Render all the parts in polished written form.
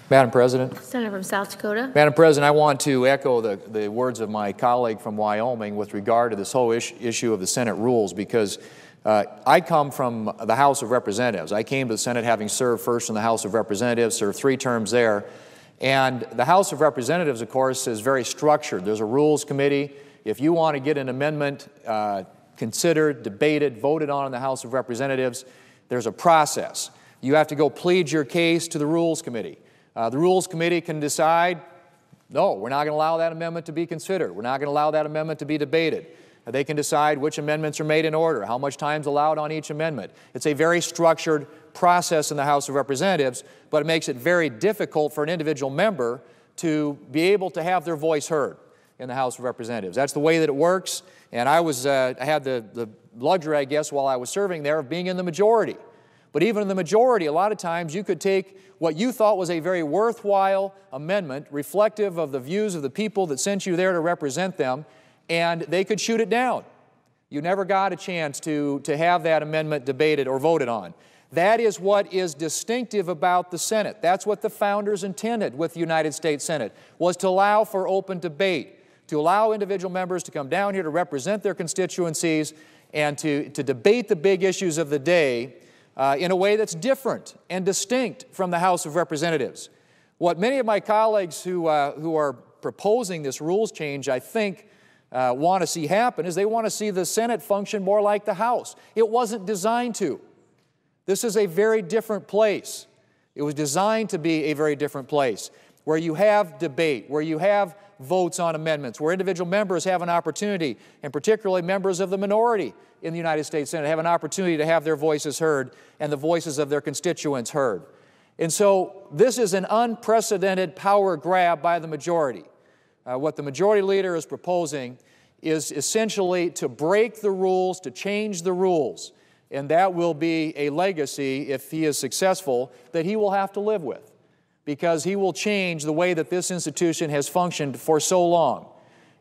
Madam President. Senator from South Dakota. Madam President, I want to echo the words of my colleague from Wyoming with regard to this whole issue of the Senate rules, because I come from the House of Representatives. I came to the Senate having served first in the House of Representatives, served 3 terms there. And the House of Representatives, of course, is very structured. There's a Rules Committee. If you want to get an amendment considered, debated, voted on in the House of Representatives, there's a process. You have to go plead your case to the Rules Committee. The Rules Committee can decide, no, we're not going to allow that amendment to be considered. We're not going to allow that amendment to be debated. They can decide which amendments are made in order, how much time is allowed on each amendment. It's a very structured process in the House of Representatives, but it makes it very difficult for an individual member to be able to have their voice heard in the House of Representatives. That's the way that it works, and I had the luxury, I guess, while I was serving there, of being in the majority. But even in the majority, a lot of times you could take what you thought was a very worthwhile amendment, reflective of the views of the people that sent you there to represent them, and they could shoot it down. You never got a chance to have that amendment debated or voted on. That is what is distinctive about the Senate. That's what the founders intended with the United States Senate, was to allow for open debate, to allow individual members to come down here to represent their constituencies and to debate the big issues of the day in a way that's different and distinct from the House of Representatives. What many of my colleagues who are proposing this rules change, I think, want to see happen is they want to see the Senate function more like the House. It wasn't designed to. This is a very different place. It was designed to be a very different place, where you have debate, where you have votes on amendments, where individual members have an opportunity, and particularly members of the minority in the United States Senate have an opportunity to have their voices heard and the voices of their constituents heard. And so this is an unprecedented power grab by the majority. What the majority leader is proposing is essentially to break the rules, to change the rules, and that will be a legacy, if he is successful, that he will have to live with, because he will change the way that this institution has functioned for so long.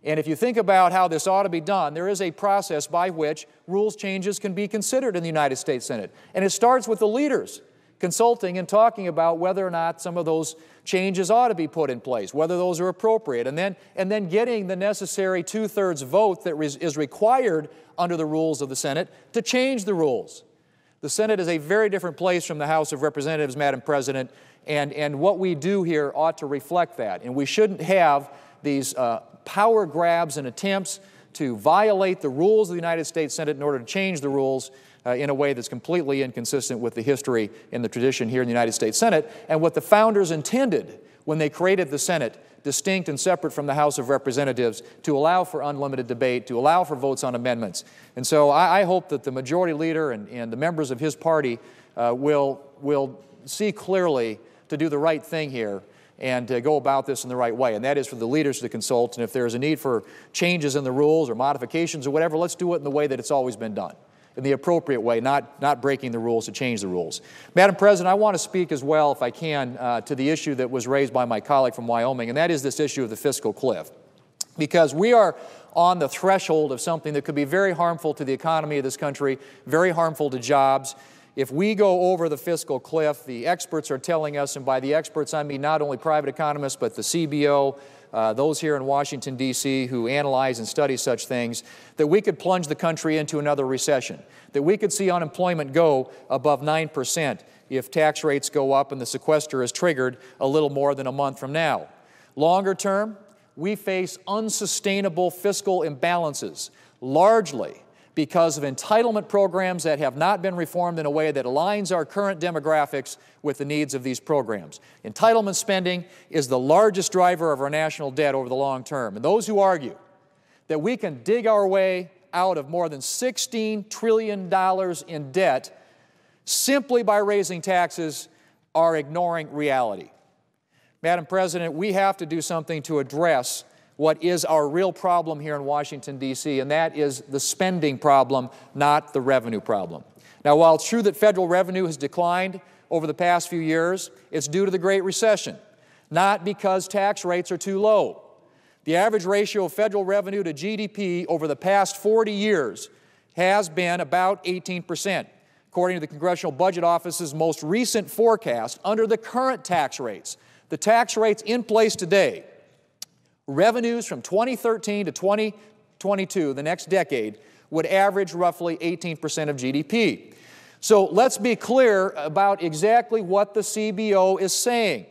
And if you think about how this ought to be done, there is a process by which rules changes can be considered in the United States Senate. And it starts with the leaders consulting and talking about whether or not some of those changes ought to be put in place, whether those are appropriate, and then getting the necessary 2/3 vote that is required under the rules of the Senate to change the rules. The Senate is a very different place from the House of Representatives, Madam President, and what we do here ought to reflect that. And we shouldn't have these power grabs and attempts to violate the rules of the United States Senate in order to change the rules in a way that's completely inconsistent with the history and the tradition here in the United States Senate, and what the founders intended when they created the Senate, distinct and separate from the House of Representatives, to allow for unlimited debate, to allow for votes on amendments. And so I hope that the majority leader and the members of his party will see clearly to do the right thing here and to go about this in the right way, and that is for the leaders to consult, and if there's a need for changes in the rules or modifications or whatever, let's do it in the way that it's always been done, in the appropriate way, not breaking the rules to change the rules. Madam President, I want to speak as well, if I can, to the issue that was raised by my colleague from Wyoming, and that is this issue of the fiscal cliff. Because we are on the threshold of something that could be very harmful to the economy of this country, very harmful to jobs. If we go over the fiscal cliff, the experts are telling us, and by the experts I mean not only private economists, but the CBO, those here in Washington, D.C., who analyze and study such things, that we could plunge the country into another recession, that we could see unemployment go above 9% if tax rates go up and the sequester is triggered a little more than a month from now. Longer term, we face unsustainable fiscal imbalances, largely because of entitlement programs that have not been reformed in a way that aligns our current demographics with the needs of these programs. Entitlement spending is the largest driver of our national debt over the long term. And those who argue that we can dig our way out of more than $16 trillion in debt simply by raising taxes are ignoring reality. Madam President, we have to do something to address what is our real problem here in Washington, D.C., and that is the spending problem, not the revenue problem. Now, while it's true that federal revenue has declined over the past few years, it's due to the Great Recession, not because tax rates are too low. The average ratio of federal revenue to GDP over the past 40 years has been about 18%. According to the Congressional Budget Office's most recent forecast, under the current tax rates, the tax rates in place today, revenues from 2013 to 2022, the next decade, would average roughly 18% of GDP. So let's be clear about exactly what the CBO is saying.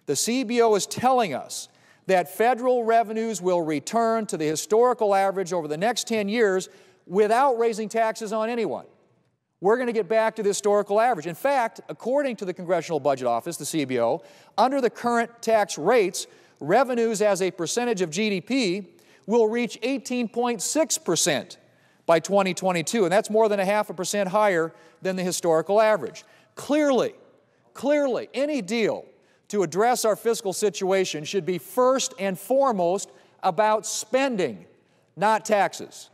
The CBO is telling us that federal revenues will return to the historical average over the next 10 years without raising taxes on anyone. We're going to get back to the historical average. In fact, according to the Congressional Budget Office, the CBO, under the current tax rates, revenues as a percentage of GDP will reach 18.6% by 2022, and that's more than 0.5% higher than the historical average. Clearly, any deal to address our fiscal situation should be first and foremost about spending, not taxes.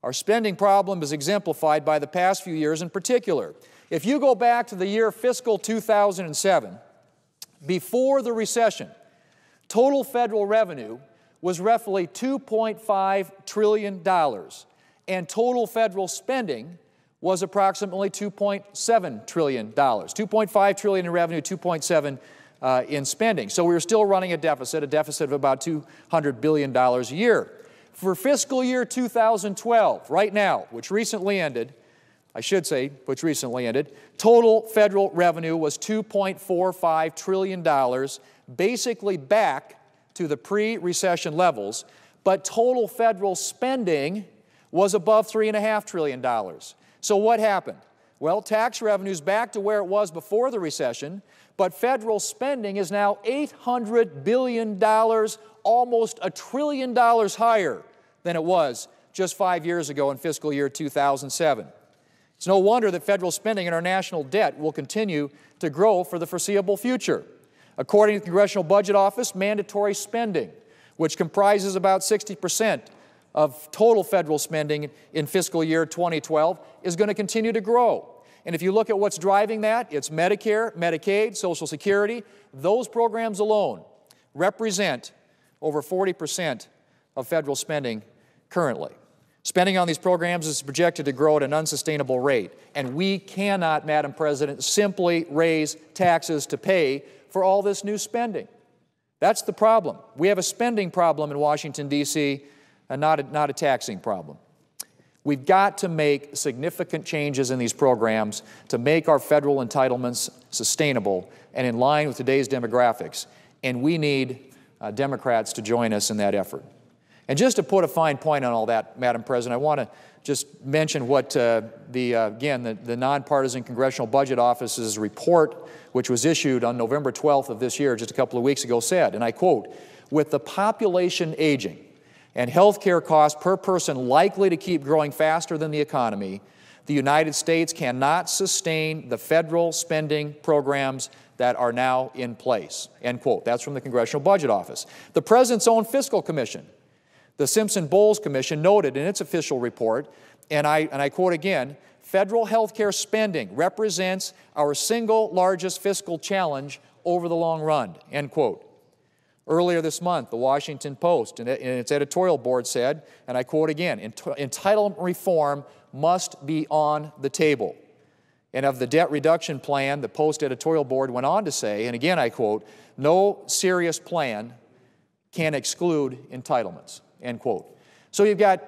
Our spending problem is exemplified by the past few years in particular. If you go back to the year fiscal 2007, before the recession, total federal revenue was roughly $2.5 trillion, and total federal spending was approximately $2.7 trillion. $2.5 trillion in revenue, $2.7 in spending. So we were still running a deficit of about $200 billion a year. For fiscal year 2012, right now, which recently ended, total federal revenue was $2.45 trillion, basically back to the pre-recession levels, but total federal spending was above $3.5 trillion. So what happened? Well, tax revenue's back to where it was before the recession, but federal spending is now $800 billion, almost $1 trillion higher than it was just 5 years ago in fiscal year 2007. It's no wonder that federal spending and our national debt will continue to grow for the foreseeable future. According to the Congressional Budget Office, mandatory spending, which comprises about 60% of total federal spending in fiscal year 2012, is going to continue to grow. And if you look at what's driving that, it's Medicare, Medicaid, Social Security. Those programs alone represent over 40% of federal spending currently. Spending on these programs is projected to grow at an unsustainable rate. And we cannot, Madam President, simply raise taxes to pay for all this new spending. That's the problem. We have a spending problem in Washington, D.C., and not a taxing problem. We've got to make significant changes in these programs to make our federal entitlements sustainable and in line with today's demographics. And we need Democrats to join us in that effort. And just to put a fine point on all that, Madam President, I want to just mention what the nonpartisan Congressional Budget Office's report, which was issued on November 12th of this year, just a couple of weeks ago, said, and I quote, "With the population aging and health care costs per person likely to keep growing faster than the economy, the United States cannot sustain the federal spending programs that are now in place." End quote. That's from the Congressional Budget Office. The President's own Fiscal Commission, the Simpson-Bowles Commission, noted in its official report, and I quote again, "Federal health care spending represents our single largest fiscal challenge over the long run." End quote. Earlier this month, the Washington Post, in its editorial board, said, and I quote again, "Entitlement reform must be on the table." And of the debt reduction plan, the Post editorial board went on to say, and again I quote, "No serious plan can exclude entitlements." End quote. So you've got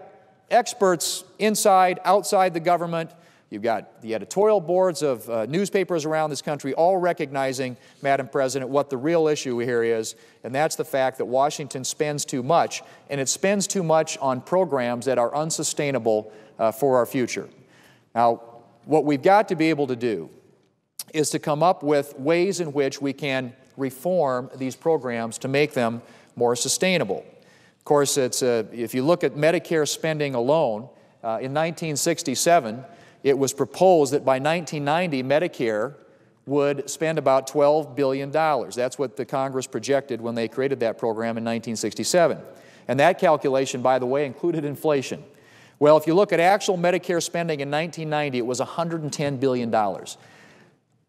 experts inside, outside the government. You've got the editorial boards of newspapers around this country all recognizing, Madam President, what the real issue here is, and that's the fact that Washington spends too much, and it spends too much on programs that are unsustainable for our future. Now, what we've got to be able to do is to come up with ways in which we can reform these programs to make them more sustainable. Of course, if you look at Medicare spending alone, in 1967, it was proposed that by 1990, Medicare would spend about $12 billion. That's what the Congress projected when they created that program in 1967. And that calculation, by the way, included inflation. Well, if you look at actual Medicare spending in 1990, it was $110 billion,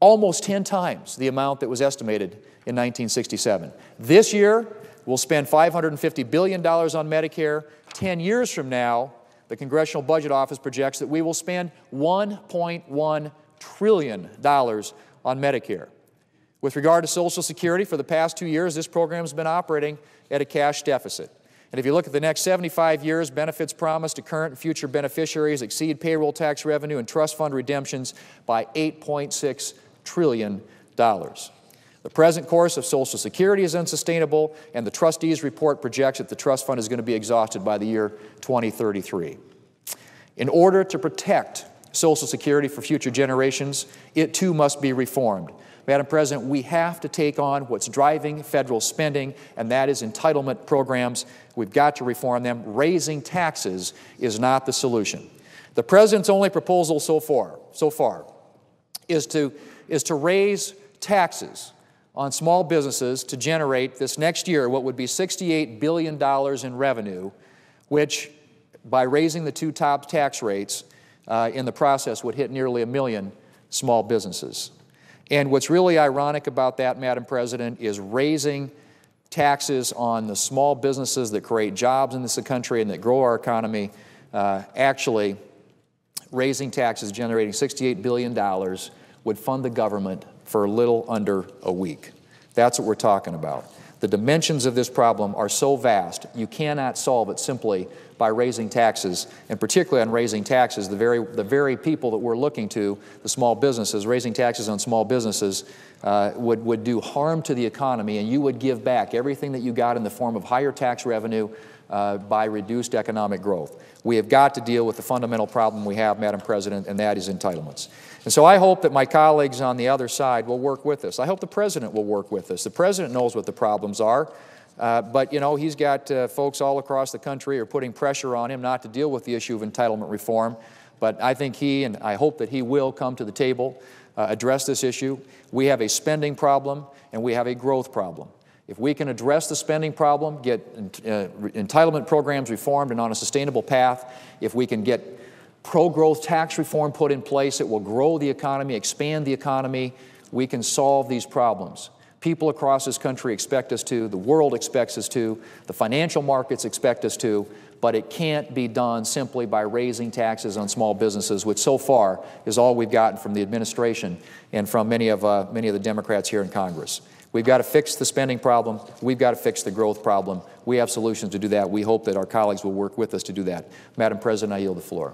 almost 10 times the amount that was estimated in 1967. This year, we'll spend $550 billion on Medicare. 10 years from now, the Congressional Budget Office projects that we will spend $1.1 trillion on Medicare. With regard to Social Security, for the past 2 years, this program has been operating at a cash deficit. And if you look at the next 75 years, benefits promised to current and future beneficiaries exceed payroll tax revenue and trust fund redemptions by $8.6 trillion. The present course of Social Security is unsustainable, and the trustees' report projects that the trust fund is going to be exhausted by the year 2033. In order to protect Social Security for future generations, it too must be reformed. Madam President, we have to take on what's driving federal spending, and that is entitlement programs. We've got to reform them. Raising taxes is not the solution. The President's only proposal so far is to raise taxes on small businesses to generate this next year what would be $68 billion in revenue, which, by raising the two top tax rates in the process, would hit nearly 1 million small businesses. And what's really ironic about that, Madam President, is raising taxes on the small businesses that create jobs in this country and that grow our economy, actually raising taxes generating $68 billion would fund the government for a little under a week. That's what we're talking about. The dimensions of this problem are so vast, you cannot solve it simply by raising taxes, and particularly on raising taxes, the very people that we're looking to, the small businesses, raising taxes on small businesses would do harm to the economy, and you would give back everything that you got in the form of higher tax revenue by reduced economic growth. We have got to deal with the fundamental problem we have, Madam President, and that is entitlements. And so I hope that my colleagues on the other side will work with us. I hope the President will work with us. The President knows what the problems are, but, you know, he's got folks all across the country who are putting pressure on him not to deal with the issue of entitlement reform. But I think he, and I hope that he will, come to the table, address this issue. We have a spending problem and we have a growth problem. If we can address the spending problem, get entitlement programs reformed and on a sustainable path, if we can get pro-growth tax reform put in place, it will grow the economy, expand the economy, we can solve these problems. People across this country expect us to, the world expects us to, the financial markets expect us to, but it can't be done simply by raising taxes on small businesses, which so far is all we've gotten from the administration and from many of the Democrats here in Congress. We've got to fix the spending problem. We've got to fix the growth problem. We have solutions to do that. We hope that our colleagues will work with us to do that. Madam President, I yield the floor.